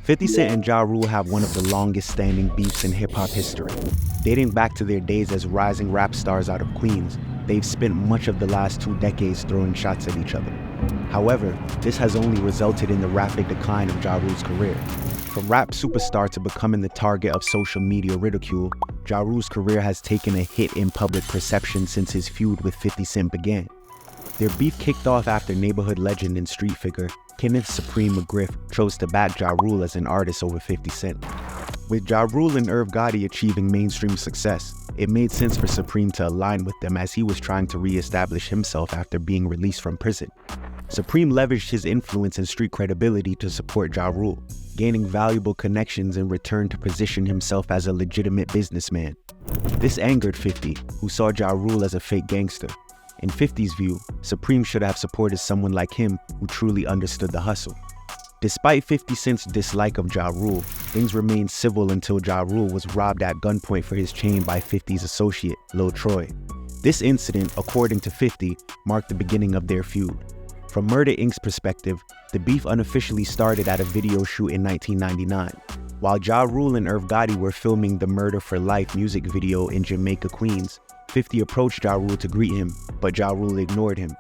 50 Cent and Ja Rule have one of the longest standing beefs in hip-hop history. Dating back to their days as rising rap stars out of Queens, they've spent much of the last 2 decades throwing shots at each other. However, this has only resulted in the rapid decline of Ja Rule's career. From rap superstar to becoming the target of social media ridicule, Ja Rule's career has taken a hit in public perception since his feud with 50 Cent began. Their beef kicked off after neighborhood legend and street figure Kenneth Supreme McGriff chose to back Ja Rule as an artist over 50 Cent. With Ja Rule and Irv Gotti achieving mainstream success, it made sense for Supreme to align with them as he was trying to re-establish himself after being released from prison. Supreme leveraged his influence and street credibility to support Ja Rule, gaining valuable connections in return to position himself as a legitimate businessman. This angered 50, who saw Ja Rule as a fake gangster. In 50's view, Supreme should have supported someone like him who truly understood the hustle. Despite 50 Cent's dislike of Ja Rule, things remained civil until Ja Rule was robbed at gunpoint for his chain by 50's associate, Lil Troy. This incident, according to 50, marked the beginning of their feud. From Murder Inc.'s perspective, the beef unofficially started at a video shoot in 1999. While Ja Rule and Irv Gotti were filming the Murder for Life music video in Jamaica, Queens, 50 approached Ja Rule to greet him, but Ja Rule ignored him.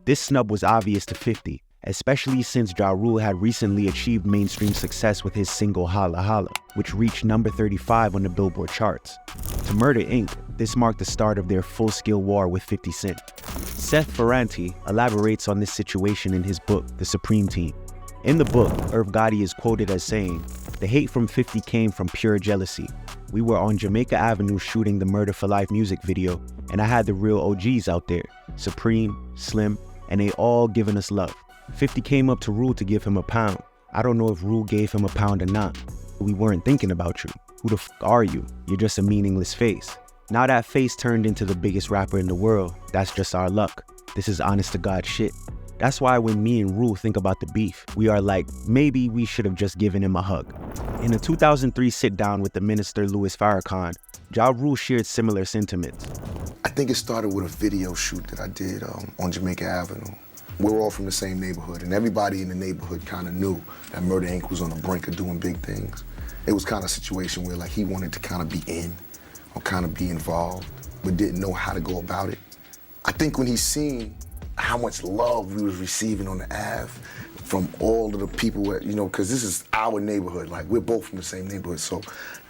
This snub was obvious to 50, especially since Ja Rule had recently achieved mainstream success with his single Holla Holla, which reached number 35 on the Billboard charts. To Murder Inc., this marked the start of their full-scale war with 50 Cent. Seth Ferranti elaborates on this situation in his book, The Supreme Team. In the book, Irv Gotti is quoted as saying, "The hate from 50 came from pure jealousy. We were on Jamaica Avenue shooting the Murder for Life music video, and I had the real OGs out there, Supreme, Slim, and they all giving us love. 50 came up to Rule to give him a pound. I don't know if Rule gave him a pound or not. We weren't thinking about you. Who the f are you? You're just a meaningless face. Now that face turned into the biggest rapper in the world. That's just our luck. This is honest to God shit. That's why when me and Rule think about the beef, we are like, maybe we should have just given him a hug." In a 2003 sit-down with the minister Louis Farrakhan, Ja Rule shared similar sentiments. I think it started with a video shoot that I did on Jamaica Avenue. We're all from the same neighborhood, and everybody in the neighborhood kind of knew that Murder Inc. was on the brink of doing big things. It was kind of a situation where like he wanted to kind of be in or kind of be involved, but didn't know how to go about it. I think when he seen how much love we was receiving on the Ave from all of the people, because this is our neighborhood, like we're both from the same neighborhood, so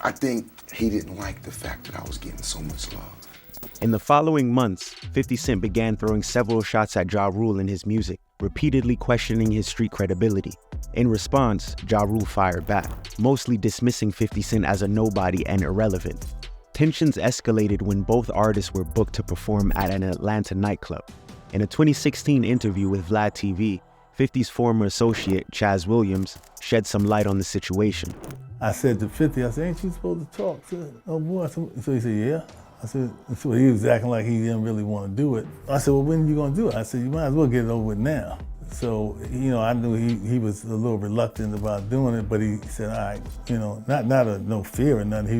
I think he didn't like the fact that I was getting so much love. In the following months, 50 Cent began throwing several shots at Ja Rule in his music, repeatedly questioning his street credibility. In response, Ja Rule fired back, mostly dismissing 50 Cent as a nobody and irrelevant. Tensions escalated when both artists were booked to perform at an Atlanta nightclub. In a 2016 interview with Vlad TV, 50's former associate, Chaz Williams, shed some light on the situation. I said to 50, I said, "Ain't you supposed to talk to oh boy?" So he said, "Yeah." I said, so he was acting like he didn't really want to do it. I said, "Well, when are you going to do it?" I said, "You might as well get it over with now." So, I knew he was a little reluctant about doing it, but he said, "All right," no fear or nothing.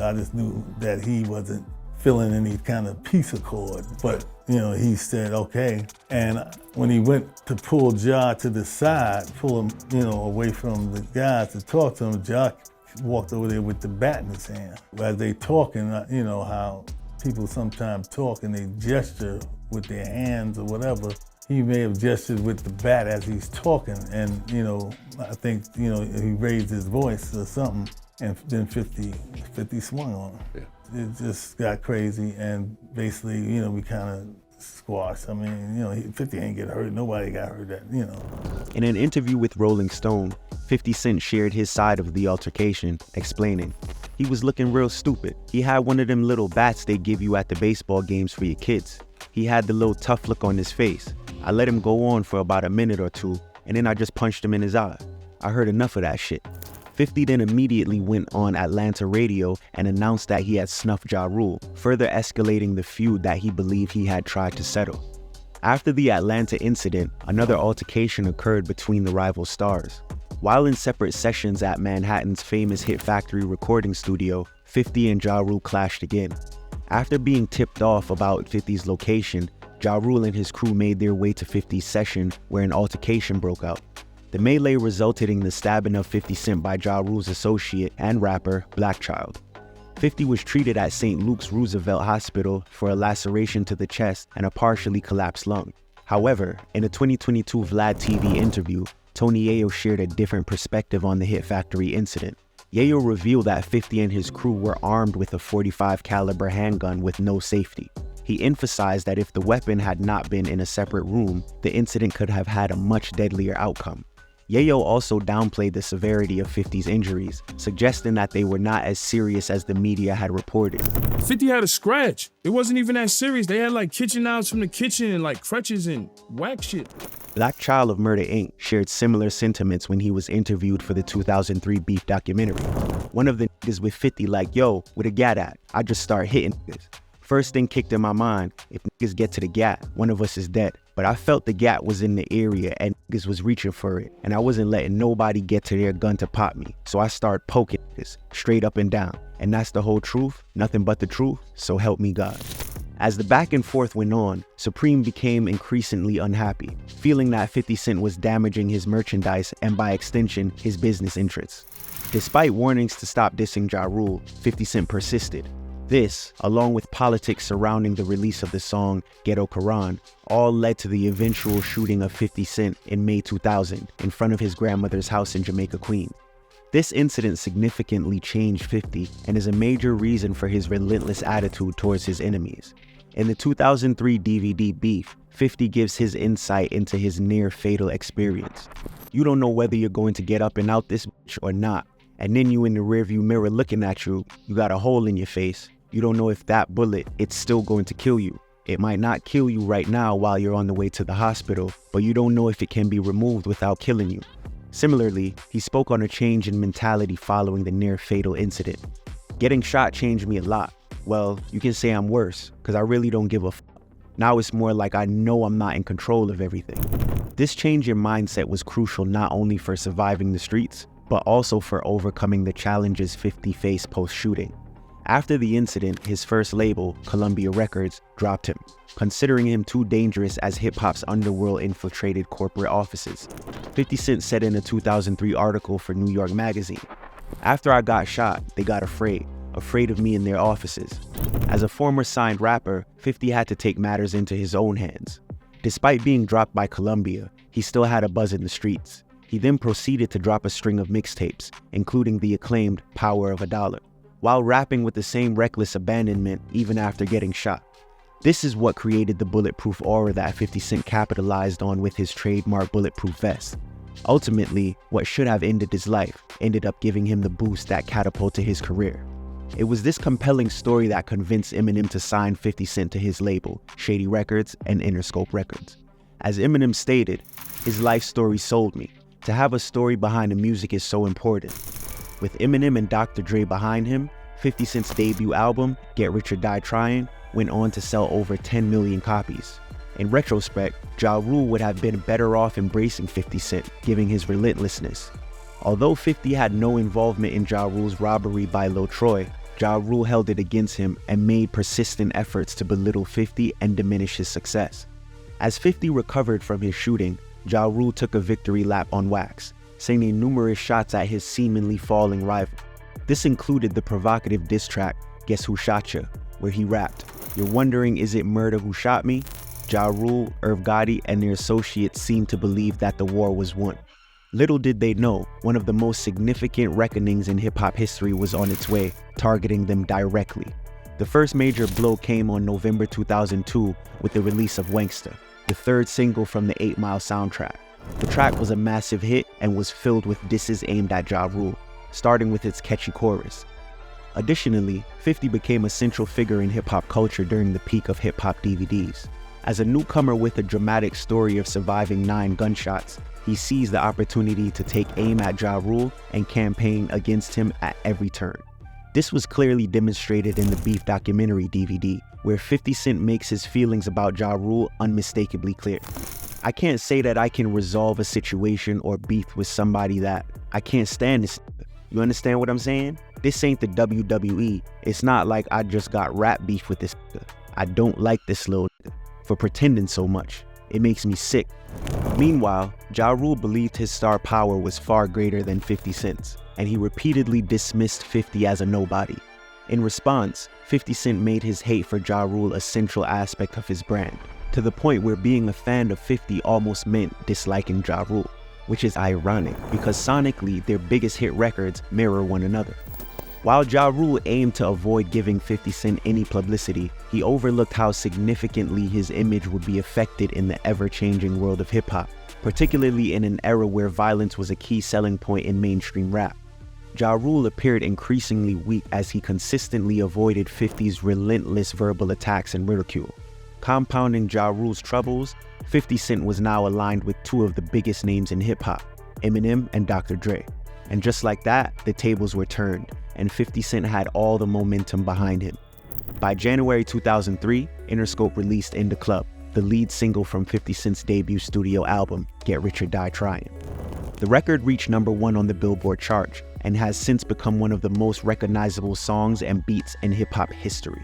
I just knew that he wasn't feeling any kind of peace accord. But, he said, okay. And when he went to pull Ja to the side, pull him, away from the guys to talk to him, Ja walked over there with the bat in his hand. As they talking, how people sometimes talk and they gesture with their hands or whatever. He may have gestured with the bat as he's talking, and I think he raised his voice or something, and then 50 swung on him. Yeah. It just got crazy, and basically, we kind of squashed. 50 ain't get hurt. Nobody got hurt. In an interview with Rolling Stone, 50 Cent shared his side of the altercation, explaining, "He was looking real stupid. He had one of them little bats they give you at the baseball games for your kids. He had the little tough look on his face. I let him go on for about a minute or two, and then I just punched him in his eye. I heard enough of that shit." 50 then immediately went on Atlanta radio and announced that he had snuffed Ja Rule, further escalating the feud that he believed he had tried to settle. After the Atlanta incident, another altercation occurred between the rival stars. While in separate sessions at Manhattan's famous Hit Factory recording studio, 50 and Ja Rule clashed again. After being tipped off about 50's location, Ja Rule and his crew made their way to 50's session where an altercation broke out. The melee resulted in the stabbing of 50 Cent by Ja Rule's associate and rapper, Black Child. 50 was treated at St. Luke's Roosevelt Hospital for a laceration to the chest and a partially collapsed lung. However, in a 2022 Vlad TV interview, Tony Yayo shared a different perspective on the Hit Factory incident. Yayo revealed that 50 and his crew were armed with a .45 caliber handgun with no safety. He emphasized that if the weapon had not been in a separate room, the incident could have had a much deadlier outcome. Yayo also downplayed the severity of 50's injuries, suggesting that they were not as serious as the media had reported. 50 had a scratch. It wasn't even that serious. They had like kitchen knives from the kitchen and like crutches and whack shit. Black Child of Murder Inc. shared similar sentiments when he was interviewed for the 2003 Beef documentary. One of the niggas with 50 like, yo, with a gat at, I just start hitting niggas. First thing kicked in my mind, if niggas get to the gat, one of us is dead. But I felt the gat was in the area and niggas was reaching for it, and I wasn't letting nobody get to their gun to pop me. So I started poking niggas, straight up and down. And that's the whole truth, nothing but the truth, so help me God. As the back and forth went on, Supreme became increasingly unhappy, feeling that 50 Cent was damaging his merchandise and by extension, his business interests. Despite warnings to stop dissing Ja Rule, 50 Cent persisted. This, along with politics surrounding the release of the song Ghetto Quran, all led to the eventual shooting of 50 Cent in May 2000 in front of his grandmother's house in Jamaica, Queens. This incident significantly changed 50 and is a major reason for his relentless attitude towards his enemies. In the 2003 DVD Beef, 50 gives his insight into his near-fatal experience. You don't know whether you're going to get up and out this bitch or not, and then you in the rearview mirror looking at you, you got a hole in your face. You don't know if that bullet, it's still going to kill you. It might not kill you right now while you're on the way to the hospital, but you don't know if it can be removed without killing you. Similarly, he spoke on a change in mentality following the near-fatal incident. Getting shot changed me a lot. Well, you can say I'm worse, because I really don't give a f***. Now it's more like I know I'm not in control of everything. This change in mindset was crucial not only for surviving the streets, but also for overcoming the challenges 50 faced post-shooting. After the incident, his first label, Columbia Records, dropped him, considering him too dangerous as hip-hop's underworld infiltrated corporate offices. 50 Cent said in a 2003 article for New York Magazine, "After I got shot, they got afraid of me in their offices. As a former signed rapper, 50 had to take matters into his own hands. Despite being dropped by Columbia, he still had a buzz in the streets. He then proceeded to drop a string of mixtapes, including the acclaimed Power of a Dollar, while rapping with the same reckless abandonment even after getting shot. This is what created the bulletproof aura that 50 Cent capitalized on with his trademark bulletproof vest. Ultimately, what should have ended his life ended up giving him the boost that catapulted his career. It was this compelling story that convinced Eminem to sign 50 Cent to his label, Shady Records and Interscope Records. As Eminem stated, his life story sold me. To have a story behind the music is so important. With Eminem and Dr. Dre behind him, 50 Cent's debut album, Get Rich or Die Trying, went on to sell over 10 million copies. In retrospect, Ja Rule would have been better off embracing 50 Cent, given his relentlessness. Although 50 had no involvement in Ja Rule's robbery by Lil Troy, Ja Rule held it against him and made persistent efforts to belittle 50 and diminish his success. As 50 recovered from his shooting, Ja Rule took a victory lap on wax, sending numerous shots at his seemingly falling rival. This included the provocative diss track, Guess Who Shot Ya?, where he rapped, "You're wondering is it murder who shot me?" Ja Rule, Gotti, and their associates seemed to believe that the war was won. Little did they know, one of the most significant reckonings in hip-hop history was on its way, targeting them directly. The first major blow came on November 2002 with the release of Wanksta, the third single from the 8 Mile soundtrack. The track was a massive hit and was filled with disses aimed at Ja Rule, starting with its catchy chorus. Additionally, 50 became a central figure in hip-hop culture during the peak of hip-hop DVDs. As a newcomer with a dramatic story of surviving 9 gunshots, he seized the opportunity to take aim at Ja Rule and campaign against him at every turn. This was clearly demonstrated in the Beef documentary DVD, where 50 Cent makes his feelings about Ja Rule unmistakably clear. "I can't say that I can resolve a situation or beef with somebody that I can't stand this. You understand what I'm saying? This ain't the WWE. It's not like I just got rap beef with this. I don't like this little for pretending so much. It makes me sick. Meanwhile, Ja Rule believed his star power was far greater than 50 Cent's, and he repeatedly dismissed 50 as a nobody. In response, 50 Cent made his hate for Ja Rule a central aspect of his brand, to the point where being a fan of 50 almost meant disliking Ja Rule, which is ironic because sonically their biggest hit records mirror one another. While Ja Rule aimed to avoid giving 50 Cent any publicity, he overlooked how significantly his image would be affected in the ever-changing world of hip-hop, particularly in an era where violence was a key selling point in mainstream rap. Ja Rule appeared increasingly weak as he consistently avoided 50's relentless verbal attacks and ridicule. Compounding Ja Rule's troubles, 50 Cent was now aligned with two of the biggest names in hip-hop, Eminem and Dr. Dre. And just like that, the tables were turned, and 50 Cent had all the momentum behind him. By January 2003, Interscope released In the Club, the lead single from 50 Cent's debut studio album, Get Rich or Die Trying. The record reached #1 on the Billboard chart and has since become one of the most recognizable songs and beats in hip-hop history.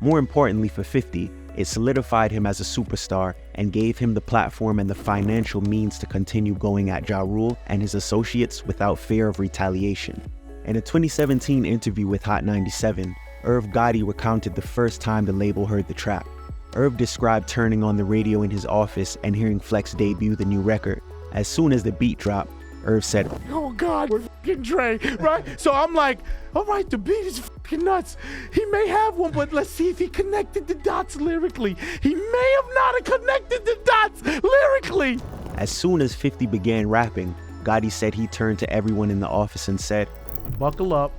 More importantly for 50, it solidified him as a superstar and gave him the platform and the financial means to continue going at Ja Rule and his associates without fear of retaliation. In a 2017 interview with Hot 97, Irv Gotti recounted the first time the label heard the track. Irv described turning on the radio in his office and hearing Flex debut the new record. As soon as the beat dropped, Irv said, "Oh God, we're fucking Dre," right? So I'm like, all right, the beat is fucking nuts. He may have one, but let's see if he connected the dots lyrically. He may have not connected the dots lyrically. As soon as 50 began rapping, Gotti said he turned to everyone in the office and said, "Buckle up,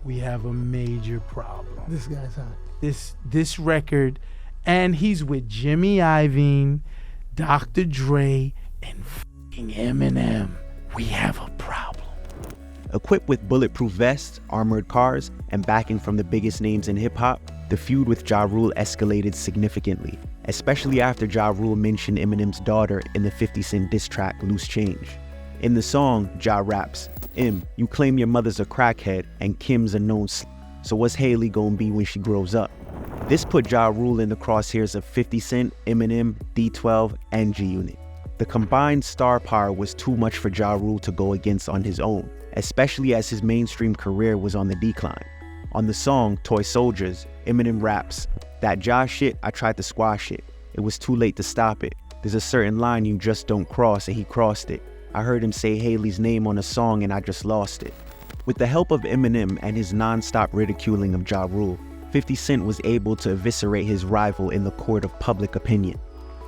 we have a major problem. This guy's hot. This record, and he's with Jimmy Iovine, Dr. Dre, and fucking Eminem. We have a problem." Equipped with bulletproof vests, armored cars, and backing from the biggest names in hip-hop, the feud with Ja Rule escalated significantly, especially after Ja Rule mentioned Eminem's daughter in the 50 Cent diss track Loose Change. In the song, Ja raps, "You claim your mother's a crackhead and Kim's a known so what's Haley gonna be when she grows up?" This put Ja Rule in the crosshairs of 50 Cent, Eminem, D12, and G-Unit. The combined star power was too much for Ja Rule to go against on his own, especially as his mainstream career was on the decline. On the song, Toy Soldiers, Eminem raps, "That Ja shit, I tried to squash it. It was too late to stop it. There's a certain line you just don't cross, and he crossed it. I heard him say Haley's name on a song and I just lost it." With the help of Eminem and his non-stop ridiculing of Ja Rule, 50 Cent was able to eviscerate his rival in the court of public opinion.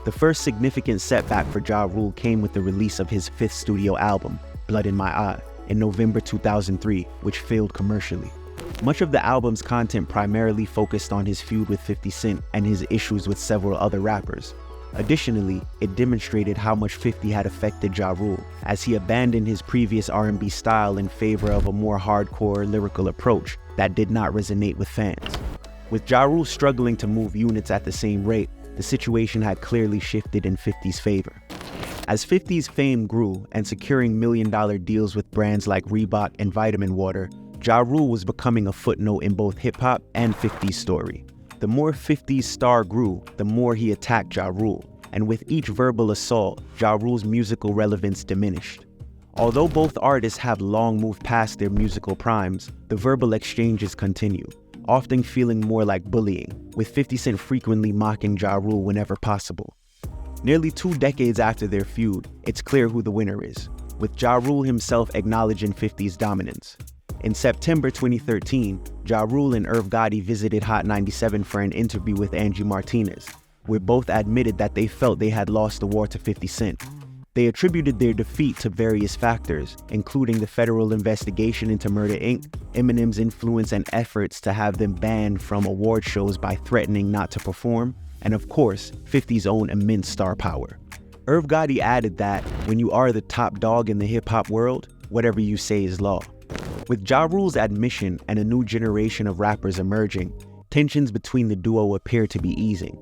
The first significant setback for Ja Rule came with the release of his 5th studio album, Blood in My Eye, in November 2003, which failed commercially. Much of the album's content primarily focused on his feud with 50 Cent and his issues with several other rappers. Additionally, it demonstrated how much 50 had affected Ja Rule, as he abandoned his previous R&B style in favor of a more hardcore lyrical approach that did not resonate with fans. With Ja Rule struggling to move units at the same rate, the situation had clearly shifted in 50's favor. As 50's fame grew and securing million-dollar deals with brands like Reebok and Vitamin Water, Ja Rule was becoming a footnote in both hip-hop and 50's story. The more 50's star grew, the more he attacked Ja Rule, and with each verbal assault, Ja Rule's musical relevance diminished. Although both artists have long moved past their musical primes, the verbal exchanges continue, often feeling more like bullying, with 50 Cent frequently mocking Ja Rule whenever possible. Nearly 2 decades after their feud, it's clear who the winner is, with Ja Rule himself acknowledging 50's dominance. In September 2013, Ja Rule and Irv Gotti visited Hot 97 for an interview with Angie Martinez, where both admitted that they felt they had lost the war to 50 Cent. They attributed their defeat to various factors, including the federal investigation into Murder Inc., Eminem's influence and efforts to have them banned from award shows by threatening not to perform, and of course, 50's own immense star power. Irv Gotti added that, when you are the top dog in the hip-hop world, whatever you say is law. With Ja Rule's admission and a new generation of rappers emerging, tensions between the duo appear to be easing.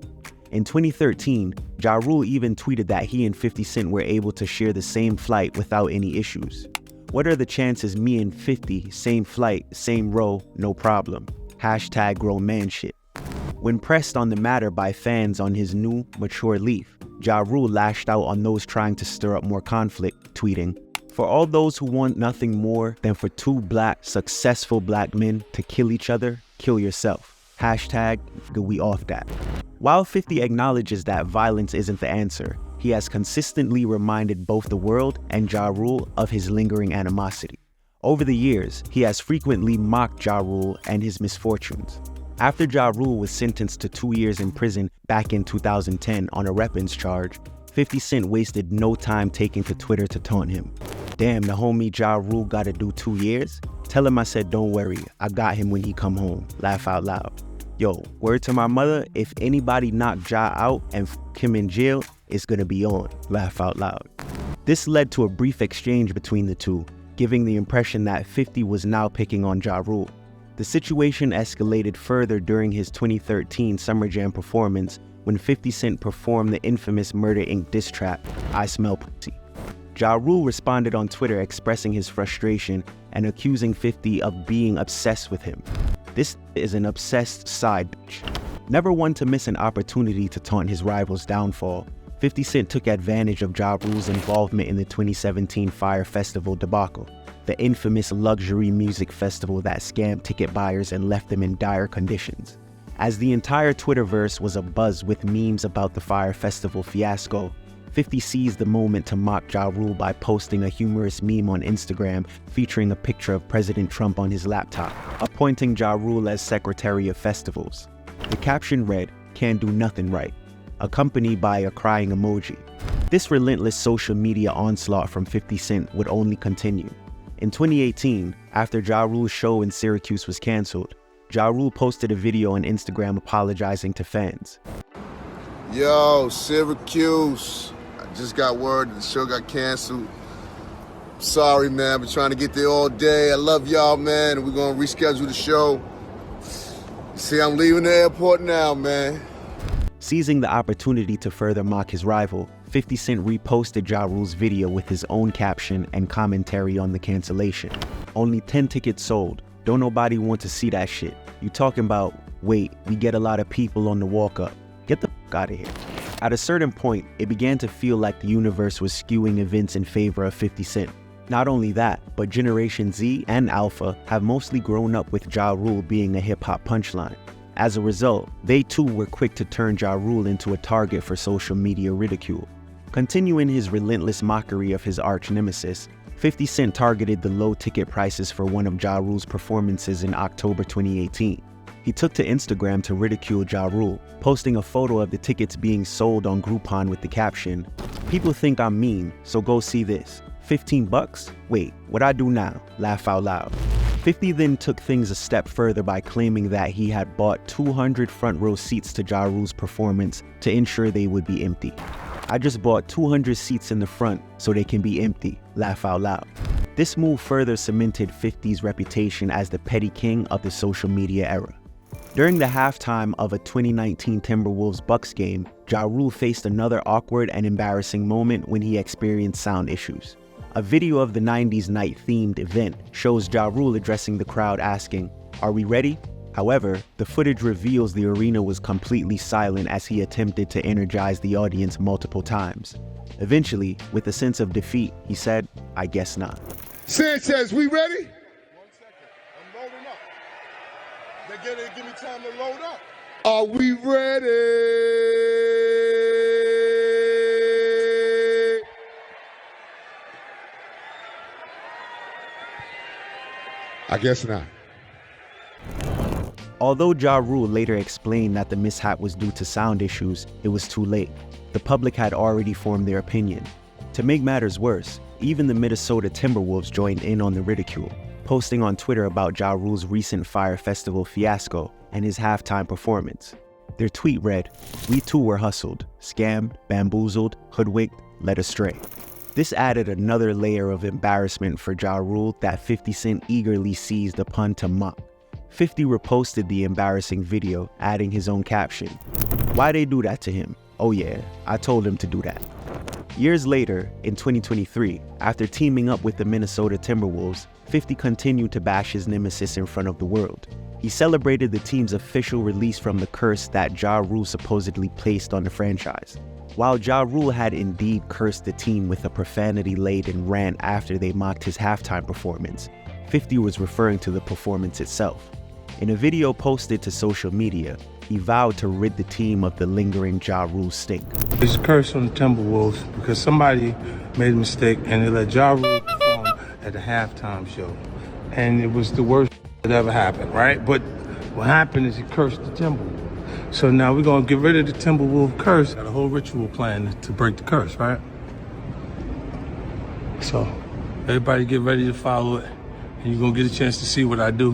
In 2013, Ja Rule even tweeted that he and 50 Cent were able to share the same flight without any issues. "What are the chances me and 50, same flight, same row, no problem. # grown man shit." When pressed on the matter by fans on his new, mature leaf, Ja Rule lashed out on those trying to stir up more conflict, tweeting, "For all those who want nothing more than for two successful black men to kill each other, kill yourself. Hashtag, we off that." While 50 acknowledges that violence isn't the answer, he has consistently reminded both the world and Ja Rule of his lingering animosity. Over the years, he has frequently mocked Ja Rule and his misfortunes. After Ja Rule was sentenced to 2 years in prison back in 2010 on a weapons charge, 50 Cent wasted no time taking to Twitter to taunt him. "Damn, the homie Ja Rule gotta do 2 years? Tell him I said don't worry, I got him when he come home. Laugh out loud. Yo, word to my mother, if anybody knock Ja out and him in jail, it's gonna be on. Laugh out loud." This led to a brief exchange between the two, giving the impression that 50 was now picking on Ja Rule. The situation escalated further during his 2013 Summer Jam performance when 50 Cent performed the infamous Murder Inc. diss track, "I Smell Pussy." Ja Rule responded on Twitter expressing his frustration and accusing 50 of being obsessed with him. This is an obsessed side bitch. Never one to miss an opportunity to taunt his rival's downfall, 50 Cent took advantage of Ja Rule's involvement in the 2017 Fyre Festival debacle, the infamous luxury music festival that scammed ticket buyers and left them in dire conditions. As the entire Twitterverse was abuzz with memes about the Fyre Festival fiasco, 50 seized the moment to mock Ja Rule by posting a humorous meme on Instagram featuring a picture of President Trump on his laptop, appointing Ja Rule as Secretary of Festivals. The caption read, "Can't do nothing right," accompanied by a crying emoji. This relentless social media onslaught from 50 Cent would only continue. In 2018, after Ja Rule's show in Syracuse was canceled, Ja Rule posted a video on Instagram apologizing to fans. Yo, Syracuse. I just got word that the show got canceled. Sorry, man. I've been trying to get there all day. I love y'all, man. And we're going to reschedule the show. See, I'm leaving the airport now, man. Seizing the opportunity to further mock his rival, 50 Cent reposted Ja Rule's video with his own caption and commentary on the cancellation. "Only 10 tickets sold. Don't nobody want to see that shit. You talking about, wait, we get a lot of people on the walk up. Get the fuck out of here." At a certain point, it began to feel like the universe was skewing events in favor of 50 Cent. Not only that, but Generation Z and Alpha have mostly grown up with Ja Rule being a hip-hop punchline. As a result, they too were quick to turn Ja Rule into a target for social media ridicule. Continuing his relentless mockery of his arch nemesis, 50 Cent targeted the low ticket prices for one of Ja Rule's performances in October 2018. He took to Instagram to ridicule Ja Rule, posting a photo of the tickets being sold on Groupon with the caption, "People think I'm mean, so go see this. 15 bucks? Wait, what I do now? Laugh out loud." 50 then took things a step further by claiming that he had bought 200 front row seats to Ja Rule's performance to ensure they would be empty. "I just bought 200 seats in the front so they can be empty. Laugh out loud." This move further cemented 50's reputation as the petty king of the social media era. During the halftime of a 2019 Timberwolves-Bucks game, Ja Rule faced another awkward and embarrassing moment when he experienced sound issues. A video of the 90s night-themed event shows Ja Rule addressing the crowd asking, "Are we ready?" However, the footage reveals the arena was completely silent as he attempted to energize the audience multiple times. Eventually, with a sense of defeat, he said, "I guess not." Sanchez, we ready? 1 second. I'm loading up. They give me time to load up. Are we ready? I guess not. Although Ja Rule later explained that the mishap was due to sound issues, it was too late. The public had already formed their opinion. To make matters worse, even the Minnesota Timberwolves joined in on the ridicule, posting on Twitter about Ja Rule's recent Fyre Festival fiasco and his halftime performance. Their tweet read, "We too were hustled, scammed, bamboozled, hoodwinked, led astray." This added another layer of embarrassment for Ja Rule that 50 Cent eagerly seized upon to mock. 50 reposted the embarrassing video, adding his own caption, "Why they do that to him? Oh yeah, I told him to do that." Years later, in 2023, after teaming up with the Minnesota Timberwolves, 50 continued to bash his nemesis in front of the world. He celebrated the team's official release from the curse that Ja Rule supposedly placed on the franchise. While Ja Rule had indeed cursed the team with a profanity-laden rant after they mocked his halftime performance, 50 was referring to the performance itself. In a video posted to social media, he vowed to rid the team of the lingering Ja Rule stink. It's a curse on the Timberwolves because somebody made a mistake and they let Ja Rule perform at the halftime show. And it was the worst that ever happened, right? But what happened is he cursed the Timberwolves. So now we're going to get rid of the Timberwolf curse. Got a whole ritual plan to break the curse, right? So everybody get ready to follow it. And you're going to get a chance to see what I do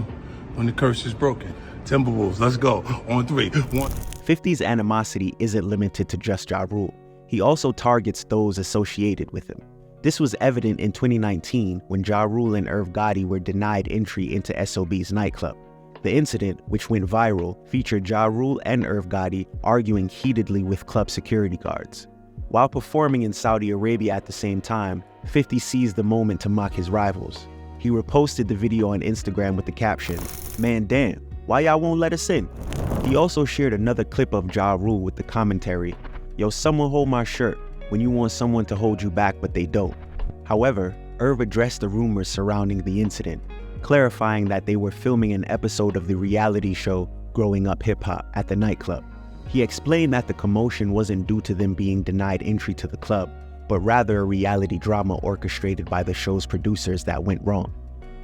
when the curse is broken. Timberwolves, let's go. On 3. 1. 50's animosity isn't limited to just Ja Rule. He also targets those associated with him. This was evident in 2019 when Ja Rule and Irv Gotti were denied entry into SOB's Nightclub. The incident, which went viral, featured Ja Rule and Irv Gotti arguing heatedly with club security guards. While performing in Saudi Arabia at the same time, 50 seized the moment to mock his rivals. He reposted the video on Instagram with the caption, "Man damn, why y'all won't let us in?" He also shared another clip of Ja Rule with the commentary, "Yo, someone hold my shirt," when you want someone to hold you back but they don't. However, Irv addressed the rumors surrounding the incident, clarifying that they were filming an episode of the reality show Growing Up Hip Hop at the Nightclub. He explained that the commotion wasn't due to them being denied entry to the club, but rather a reality drama orchestrated by the show's producers that went wrong.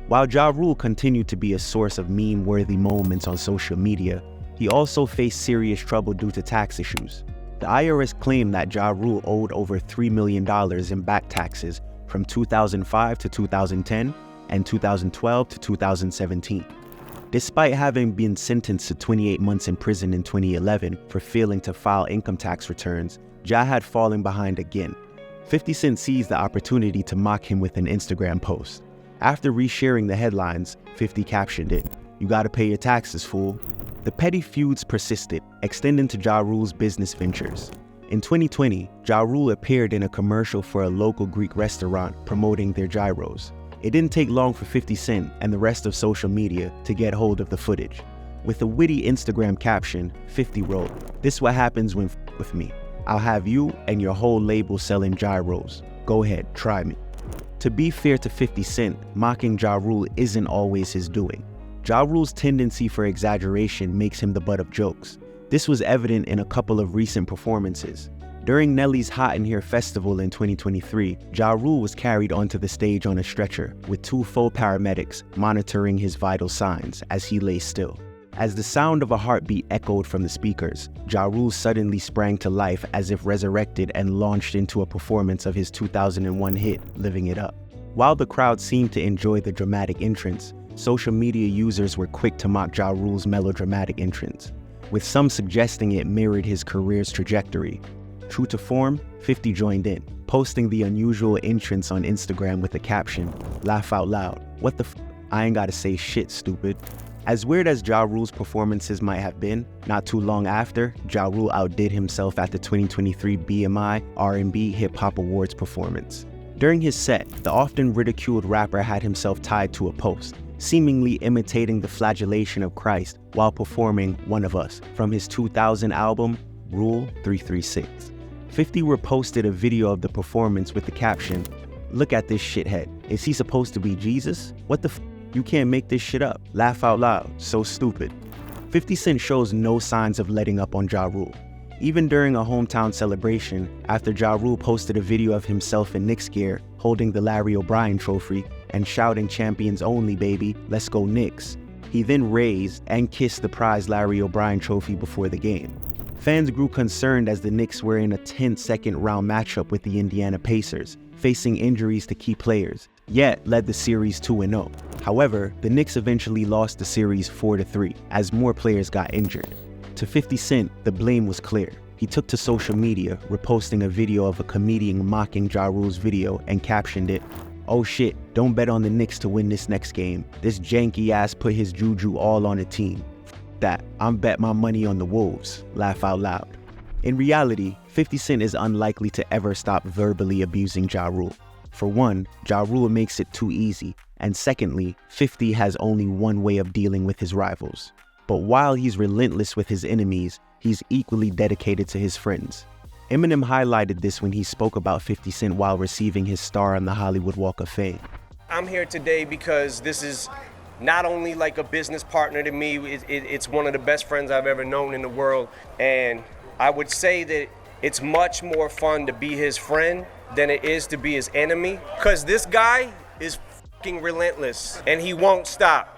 While Ja Rule continued to be a source of meme-worthy moments on social media, he also faced serious trouble due to tax issues. The IRS claimed that Ja Rule owed over $3 million in back taxes from 2005 to 2010 and 2012 to 2017. Despite having been sentenced to 28 months in prison in 2011 for failing to file income tax returns, Ja had fallen behind again. 50 Cent seized the opportunity to mock him with an Instagram post. After resharing the headlines, 50 captioned it, "You gotta pay your taxes, fool." The petty feuds persisted, extending to Ja Rule's business ventures. In 2020, Ja Rule appeared in a commercial for a local Greek restaurant promoting their gyros. It didn't take long for 50 Cent and the rest of social media to get hold of the footage. With a witty Instagram caption, 50 wrote, "This what happens when with me. I'll have you and your whole label selling gyros. Go ahead, try me." To be fair to 50 Cent, mocking Ja Rule isn't always his doing. Ja Rule's tendency for exaggeration makes him the butt of jokes. This was evident in a couple of recent performances. During Nelly's Hot in Here festival in 2023, Ja Rule was carried onto the stage on a stretcher, with 2 full paramedics monitoring his vital signs as he lay still. As the sound of a heartbeat echoed from the speakers, Ja Rule suddenly sprang to life as if resurrected and launched into a performance of his 2001 hit, Living It Up. While the crowd seemed to enjoy the dramatic entrance, social media users were quick to mock Ja Rule's melodramatic entrance, with some suggesting it mirrored his career's trajectory. True to form, 50 joined in, posting the unusual entrance on Instagram with the caption, "Laugh out loud. What the f? I ain't gotta say shit, stupid." As weird as Ja Rule's performances might have been, not too long after, Ja Rule outdid himself at the 2023 BMI R&B Hip Hop Awards performance. During his set, the often ridiculed rapper had himself tied to a post, seemingly imitating the flagellation of Christ while performing One of Us from his 2000 album, Rule 336. 50 reposted a video of the performance with the caption, "Look at this shithead. Is he supposed to be Jesus? What the f? You can't make this shit up. Laugh out loud. So stupid." 50 Cent shows no signs of letting up on Ja Rule. Even during a hometown celebration, after Ja Rule posted a video of himself in Knicks gear, holding the Larry O'Brien trophy and shouting "Champions only, baby, let's go Knicks," he then raised and kissed the prized Larry O'Brien trophy before the game. Fans grew concerned as the Knicks were in a tense second-round matchup with the Indiana Pacers, facing injuries to key players, yet led the series 2-0. However, the Knicks eventually lost the series 4-3 as more players got injured. To 50 Cent, the blame was clear. He took to social media, reposting a video of a comedian mocking Ja Rule's video and captioned it, "Oh shit, don't bet on the Knicks to win this next game. This janky ass put his juju all on the team. That, I'm bet my money on the Wolves. Laugh out loud." In reality, 50 Cent is unlikely to ever stop verbally abusing Ja Rule. For one, Ja Rule makes it too easy, and secondly, 50 has only one way of dealing with his rivals. But while he's relentless with his enemies, he's equally dedicated to his friends. Eminem highlighted this when he spoke about 50 Cent while receiving his star on the Hollywood Walk of Fame. I'm here today because this is not only like a business partner to me, it's one of the best friends I've ever known in the world. And I would say that it's much more fun to be his friend than it is to be his enemy. Because this guy is fucking relentless and he won't stop.